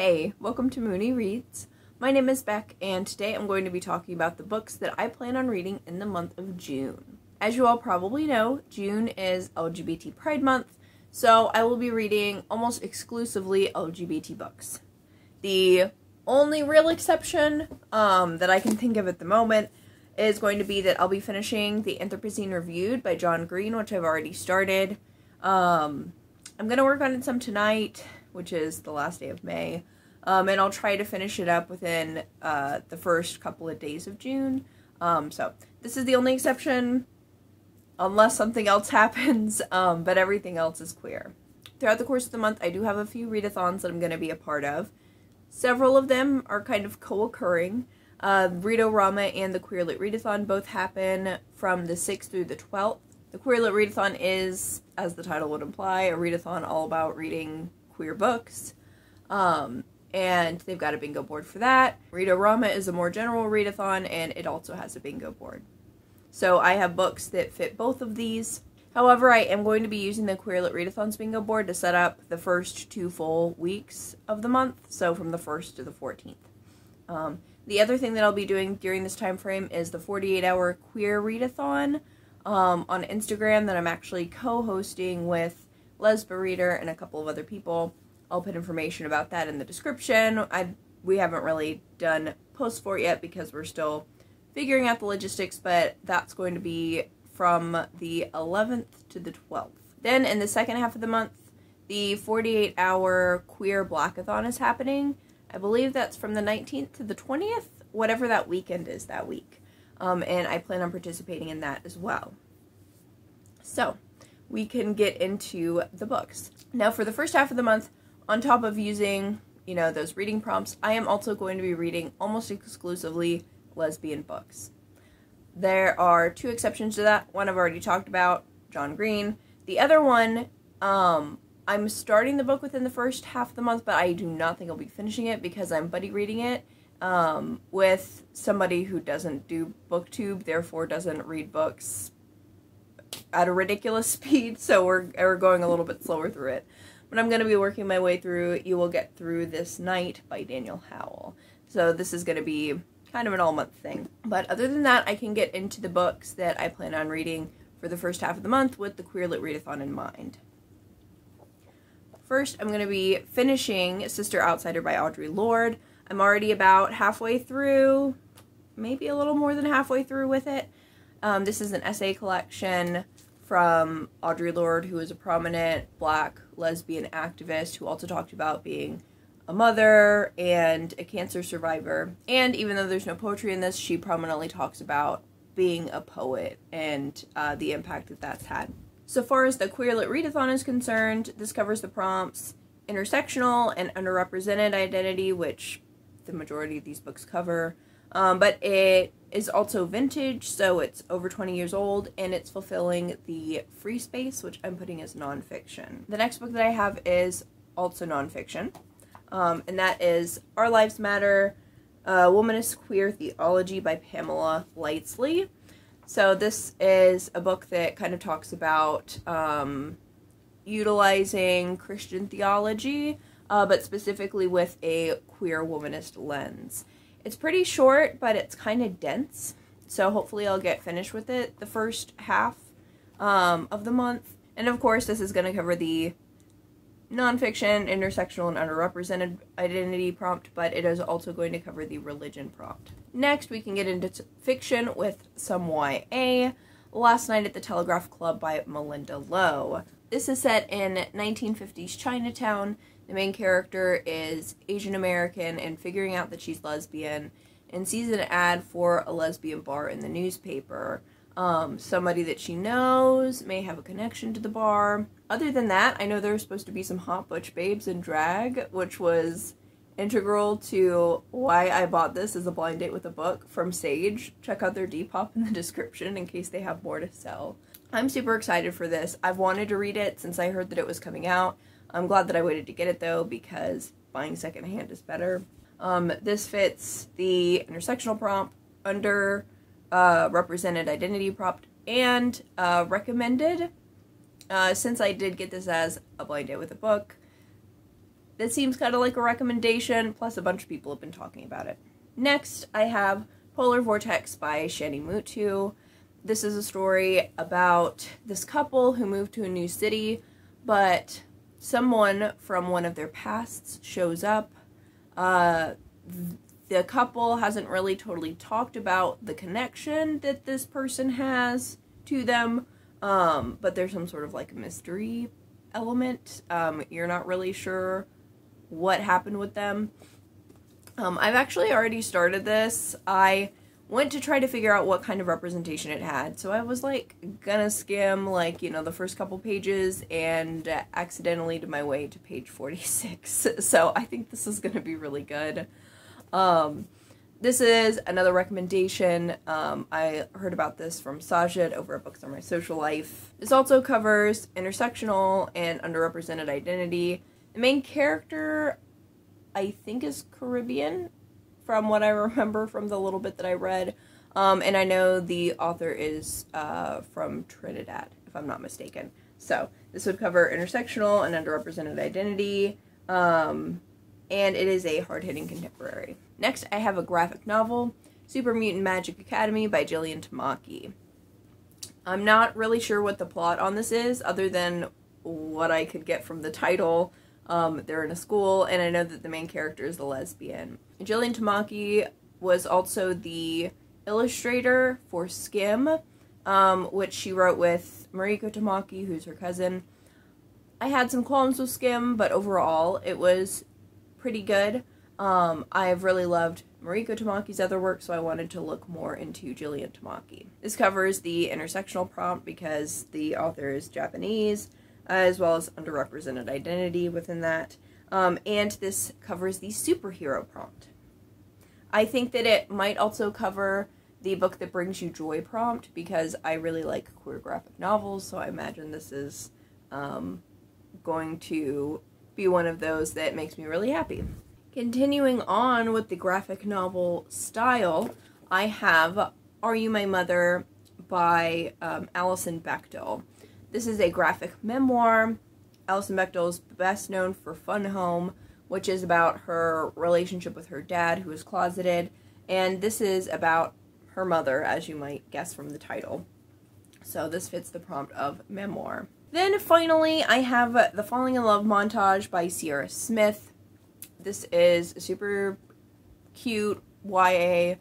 Hey, welcome to Mooney Reads. My name is Beck, and today I'm going to be talking about the books that I plan on reading in the month of June. As you all probably know, June is LGBT Pride Month, so I will be reading almost exclusively LGBT books. The only real exception that I can think of at the moment is going to be that I'll be finishing the Anthropocene Reviewed by John Green, which I've already started. I'm going to work on it some tonight, which is the last day of May, and I'll try to finish it up within the first couple of days of June. So this is the only exception, unless something else happens, but everything else is queer. Throughout the course of the month, I do have a few readathons that I'm going to be a part of. Several of them are kind of co-occurring. Read-O-Rama and the Queer Lit Readathon both happen from the 6th through the 12th. The Queer Lit Readathon is, as the title would imply, a readathon all about reading queer books. And they've got a bingo board for that. Read-O-Rama is a more general readathon, and it also has a bingo board. So I have books that fit both of these. However, I am going to be using the Queer Lit Readathon's bingo board to set up the first 2 full weeks of the month, so from the 1st to the 14th. The other thing that I'll be doing during this time frame is the 48-hour queer readathon on Instagram that I'm actually co-hosting with Lesbian Reader and a couple of other people. I'll put information about that in the description. We haven't really done posts for it yet because we're still figuring out the logistics, but that's going to be from the 11th to the 12th. Then in the second half of the month, the 48-hour queer Blackathon is happening. I believe that's from the 19th to the 20th, whatever that weekend is that week. And I plan on participating in that as well. So we can get into the books. Now for the first half of the month, on top of using, those reading prompts, I am also going to be reading almost exclusively lesbian books. There are 2 exceptions to that. One I've already talked about, John Green. The other one, I'm starting the book within the first half of the month, but I do not think I'll be finishing it because I'm buddy reading it with somebody who doesn't do booktube, therefore doesn't read books at a ridiculous speed, so we're going a little bit slower through it. But I'm going to be working my way through You Will Get Through This Night by Daniel Howell. So this is going to be kind of an all-month thing. But other than that, I can get into the books that I plan on reading for the first half of the month with the Queer Lit Readathon in mind. First, I'm going to be finishing Sister Outsider by Audre Lorde. I'm already about halfway through, maybe a little more than halfway through with it. This is an essay collection from Audre Lorde, who is a prominent Black lesbian activist who also talked about being a mother and a cancer survivor. And even though there's no poetry in this, she prominently talks about being a poet and the impact that that's had. So far as the Queer Lit Readathon is concerned, this covers the prompts intersectional and underrepresented identity, which the majority of these books cover. But it is also vintage, so it's over 20 years old, and it's fulfilling the free space, which I'm putting as nonfiction. The next book that I have is also nonfiction, and that is Our Lives Matter, Womanist Queer Theology by Pamela Lightsey. So this is a book that kind of talks about utilizing Christian theology, but specifically with a queer womanist lens. It's pretty short, but it's kind of dense, so hopefully I'll get finished with it the first half of the month. And of course, this is going to cover the nonfiction, intersectional, and underrepresented identity prompt, but it is also going to cover the religion prompt. Next, we can get into fiction with some YA. Last Night at the Telegraph Club by Malinda Lo. This is set in 1950s Chinatown. The main character is Asian American and figuring out that she's lesbian and sees an ad for a lesbian bar in the newspaper. Somebody that she knows may have a connection to the bar. Other than that, I know there's supposed to be some hot butch babes in drag, which was integral to why I bought this as a blind date with a book from Sage. Check out their Depop in the description in case they have more to sell. I'm super excited for this. I've wanted to read it since I heard that it was coming out. I'm glad that I waited to get it though, because buying secondhand is better. This fits the intersectional prompt, under represented identity prompt, and recommended. Since I did get this as a blind date with a book, This seems kind of like a recommendation, plus a bunch of people have been talking about it. Next, I have Polar Vortex by Shani Mootoo. This is a story about this couple who moved to a new city, but someone from one of their pasts shows up. The couple hasn't really totally talked about the connection that this person has to them, but there's some sort of like mystery element. You're not really sure what happened with them. I've actually already started this. I went to try to figure out what kind of representation it had, so I was like gonna skim like, you know, the first couple pages and accidentally did my way to page 46. So I think this is gonna be really good. This is another recommendation. I heard about this from Sajid over at Books on My Social Life. This also covers intersectional and underrepresented identity. The main character, I think, is Caribbean, from what I remember from the little bit that I read. And I know the author is from Trinidad, if I'm not mistaken. So this would cover intersectional and underrepresented identity. And it is a hard-hitting contemporary. Next, I have a graphic novel, SuperMutant Magic Academy by Jillian Tamaki. I'm not really sure what the plot on this is, other than what I could get from the title. They're in a school, and I know that the main character is the lesbian. Jillian Tamaki was also the illustrator for Skim, which she wrote with Mariko Tamaki, who's her cousin. I had some qualms with Skim, but overall it was pretty good. I've really loved Mariko Tamaki's other work, so I wanted to look more into Jillian Tamaki. This covers the intersectional prompt because the author is Japanese, as well as underrepresented identity within that. And this covers the superhero prompt. I think that it might also cover the book that brings you joy prompt, because I really like queer graphic novels, so I imagine this is going to be one of those that makes me really happy. Continuing on with the graphic novel style, I have Are You My Mother by Alison Bechdel. This is a graphic memoir. Alison Bechdel is best known for Fun Home, which is about her relationship with her dad, who is closeted, and this is about her mother, as you might guess from the title. So this fits the prompt of memoir. Then finally, I have The Falling in Love Montage by Ciara Smyth. This is a super cute YA.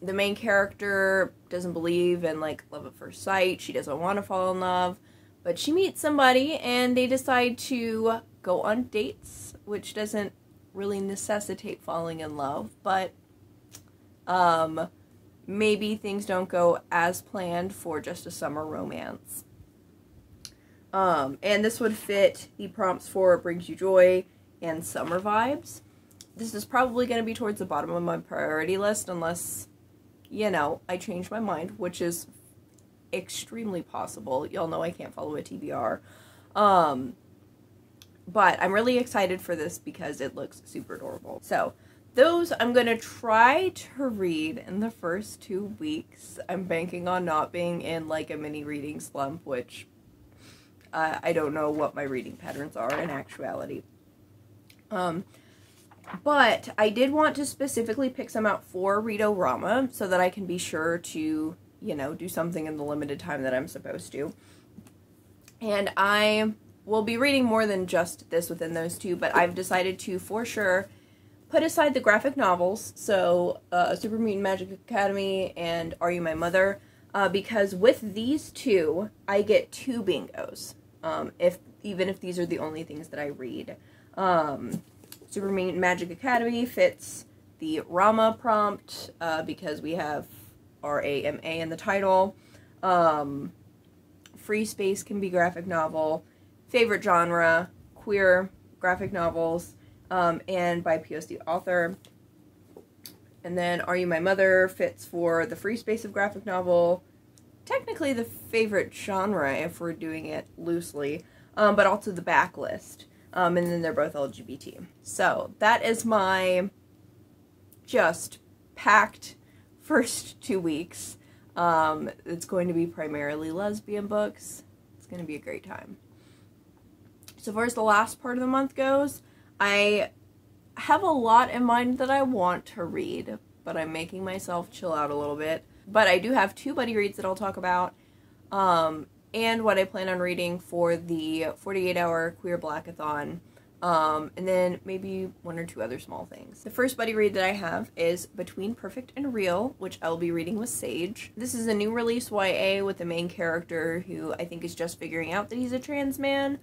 The main character doesn't believe in like love at first sight. She doesn't want to fall in love, but she meets somebody and they decide to go on dates, which doesn't really necessitate falling in love, but maybe things don't go as planned for just a summer romance. And this would fit the prompts for It Brings You Joy and Summer Vibes. This is probably going to be towards the bottom of my priority list unless, you know, I change my mind, which is extremely possible. Y'all know I can't follow a TBR. But I'm really excited for this because it looks super adorable. So those I'm going to try to read in the first 2 weeks. I'm banking on not being in like a mini reading slump, which I don't know what my reading patterns are in actuality. But I did want to specifically pick some out for Read-O-Rama so that I can be sure to, you know, do something in the limited time that I'm supposed to. And I will be reading more than just this within those two, but I've decided to, for sure, put aside the graphic novels, so SuperMutant Magic Academy and Are You My Mother, because with these two, I get 2 bingos, even if these are the only things that I read. SuperMutant Magic Academy fits the Rama prompt, because we have R-A-M-A in the title. Free Space can be graphic novel. Favorite genre, queer graphic novels, and by POC author. And then Are You My Mother fits for the free space of graphic novel. Technically the favorite genre if we're doing it loosely, but also the backlist. And then they're both LGBT. So that is my just packed first 2 weeks. It's going to be primarily lesbian books. It's going to be a great time. So far as the last part of the month goes, I have a lot in mind that I want to read, but I'm making myself chill out a little bit. But I do have 2 buddy reads that I'll talk about, and what I plan on reading for the 48-hour Queer Blackathon, and then maybe 1 or 2 other small things. The first buddy read that I have is Between Perfect and Real, which I'll be reading with Sage. This is a new release YA with the main character who I think is just figuring out that he's a trans man,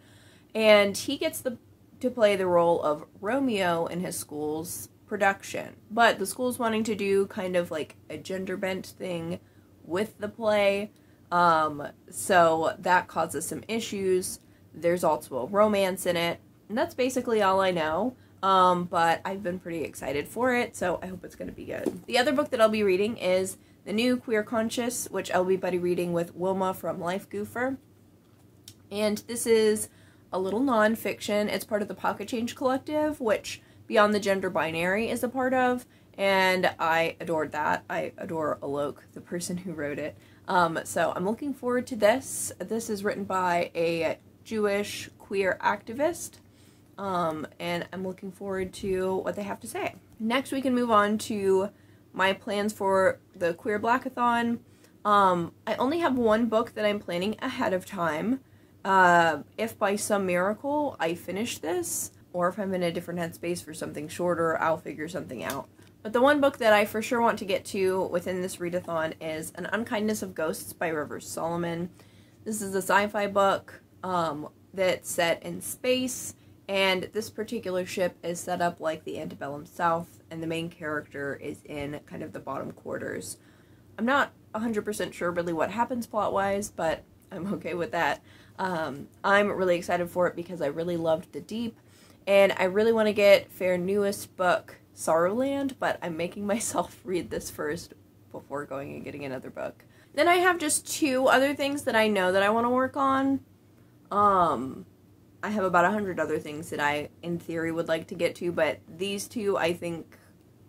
and he gets to play the role of Romeo in his school's production. But the school's wanting to do kind of like a gender bent thing with the play, so that causes some issues. There's also a romance in it, and that's basically all I know, but I've been pretty excited for it, so I hope it's going to be good. The other book that I'll be reading is The New Queer Conscious, which I'll be buddy reading with Wilma from Life Goofer, and this is a little nonfiction. It's part of the Pocket Change Collective, which Beyond the Gender Binary is a part of, and I adored that. I adore Alok, the person who wrote it. So I'm looking forward to this. This is written by a Jewish queer activist, and I'm looking forward to what they have to say. Next, we can move on to my plans for the Queer Blackathon. I only have 1 book that I'm planning ahead of time. If by some miracle I finish this, or if I'm in a different headspace for something shorter, I'll figure something out. But the 1 book that I for sure want to get to within this readathon is An Unkindness of Ghosts by Rivers Solomon. This is a sci-fi book that's set in space, and this particular ship is set up like the antebellum South, and the main character is in kind of the bottom quarters. I'm not 100% sure really what happens plot-wise, but I'm okay with that. I'm really excited for it because I really loved The Deep, and I really want to get Fair newest book, Sorrowland, but I'm making myself read this first before going and getting another book. Then I have just 2 other things that I know that I want to work on. I have about 100 other things that I, in theory, would like to get to, but these 2, I think,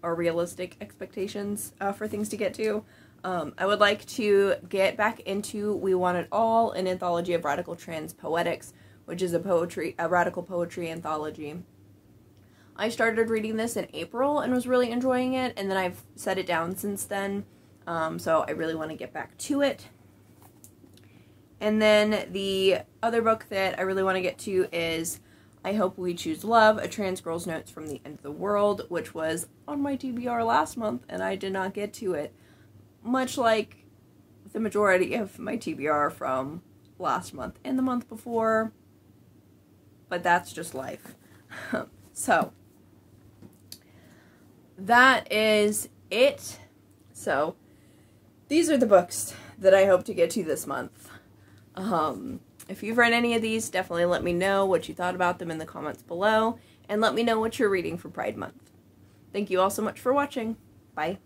are realistic expectations for things to get to. I would like to get back into We Want It All, an anthology of radical trans poetics, which is a radical poetry anthology. I started reading this in April and was really enjoying it, and then I've set it down since then, so I really want to get back to it. And then the other book that I really want to get to is I Hope We Choose Love, a trans girl's notes from the end of the world, which was on my TBR last month, and I did not get to it. Much like the majority of my TBR from last month and the month before, but that's just life. So, that is it. So, these are the books that I hope to get to this month. If you've read any of these, definitely let me know what you thought about them in the comments below, and let me know what you're reading for Pride Month. Thank you all so much for watching. Bye.